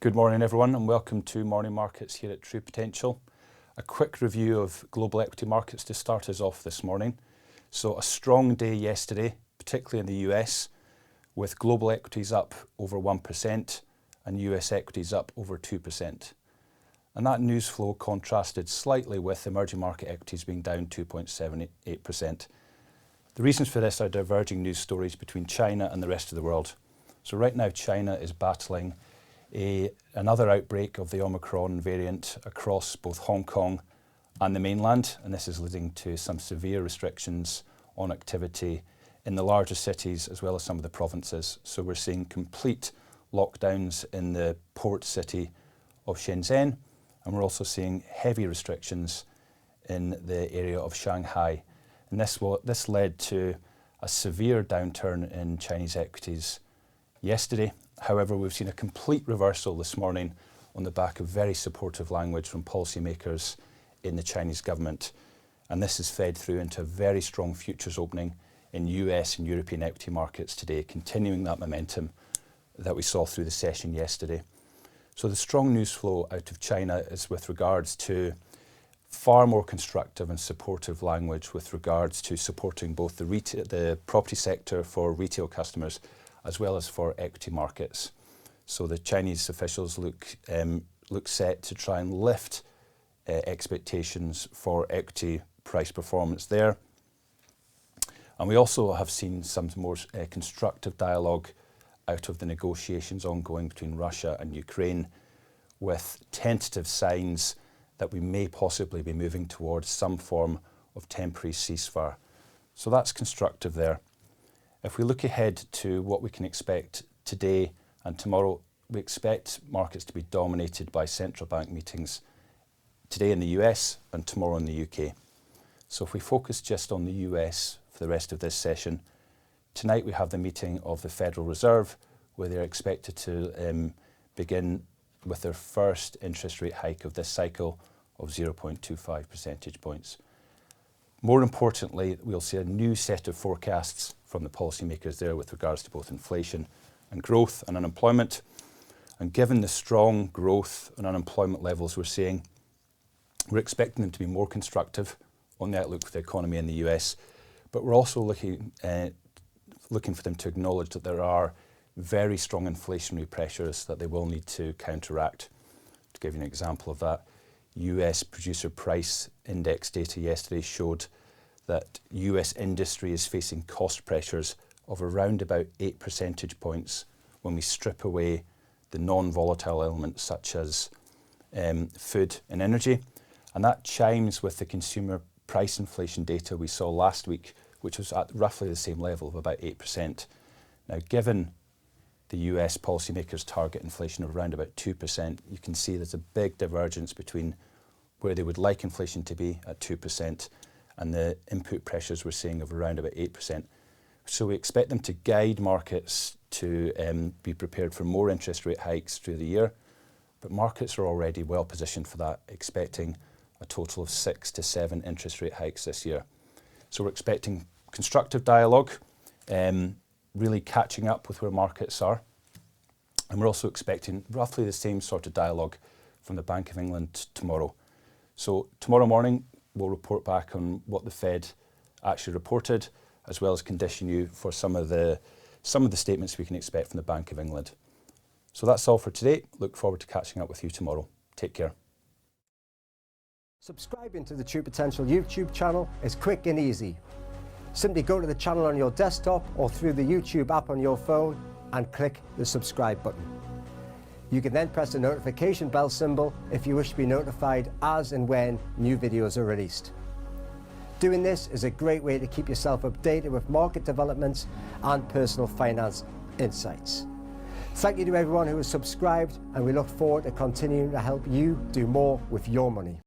Good morning everyone and welcome to Morning Markets here at True Potential. A quick review of global equity markets to start us off this morning. So a strong day yesterday, particularly in the US, with global equities up over 1% and US equities up over 2%. And that news flow contrasted slightly with emerging market equities being down 2.78%. The reasons for this are diverging news stories between China and the rest of the world. So right now China is battling another outbreak of the Omicron variant across both Hong Kong and the mainland, and this is leading to some severe restrictions on activity in the larger cities as well as some of the provinces. So we're seeing complete lockdowns in the port city of Shenzhen, and we're also seeing heavy restrictions in the area of Shanghai. And this led to a severe downturn in Chinese equities yesterday. However, we've seen a complete reversal this morning on the back of very supportive language from policymakers in the Chinese government. And this has fed through into a very strong futures opening in US and European equity markets today, continuing that momentum that we saw through the session yesterday. So the strong news flow out of China is with regards to far more constructive and supportive language with regards to supporting both the property sector for retail customers as well as for equity markets. So the Chinese officials look set to try and lift expectations for equity price performance there. And we also have seen some more constructive dialogue out of the negotiations ongoing between Russia and Ukraine, with tentative signs that we may possibly be moving towards some form of temporary ceasefire. So that's constructive there. If we look ahead to what we can expect today and tomorrow, we expect markets to be dominated by central bank meetings today in the US and tomorrow in the UK. So if we focus just on the US for the rest of this session, tonight we have the meeting of the Federal Reserve, where they're expected to begin with their first interest rate hike of this cycle of 0.25 percentage points. More importantly, we'll see a new set of forecasts from the policymakers there with regards to both inflation and growth and unemployment. And given the strong growth and unemployment levels we're seeing, we're expecting them to be more constructive on the outlook for the economy in the US, but we're also looking for them to acknowledge that there are very strong inflationary pressures that they will need to counteract. To give you an example of that, US producer price index data yesterday showed that US industry is facing cost pressures of around about 8 percentage points when we strip away the non-volatile elements such as food and energy. And that chimes with the consumer price inflation data we saw last week, which was at roughly the same level of about 8%. Now, given the US policymakers target inflation of around about 2%, you can see there's a big divergence between where they would like inflation to be at 2% and the input pressures we're seeing of around about 8%. So we expect them to guide markets to be prepared for more interest rate hikes through the year, but markets are already well positioned for that, expecting a total of 6 to 7 interest rate hikes this year. So we're expecting constructive dialogue, really catching up with where markets are. And we're also expecting roughly the same sort of dialogue from the Bank of England tomorrow. So tomorrow morning, we'll report back on what the Fed actually reported, as well as condition you for some of the statements we can expect from the Bank of England. So that's all for today. Look forward to catching up with you tomorrow. Take care. Subscribing to the True Potential YouTube channel is quick and easy. Simply go to the channel on your desktop or through the YouTube app on your phone and click the subscribe button. You can then press the notification bell symbol if you wish to be notified as and when new videos are released. Doing this is a great way to keep yourself updated with market developments and personal finance insights. Thank you to everyone who has subscribed, and we look forward to continuing to help you do more with your money.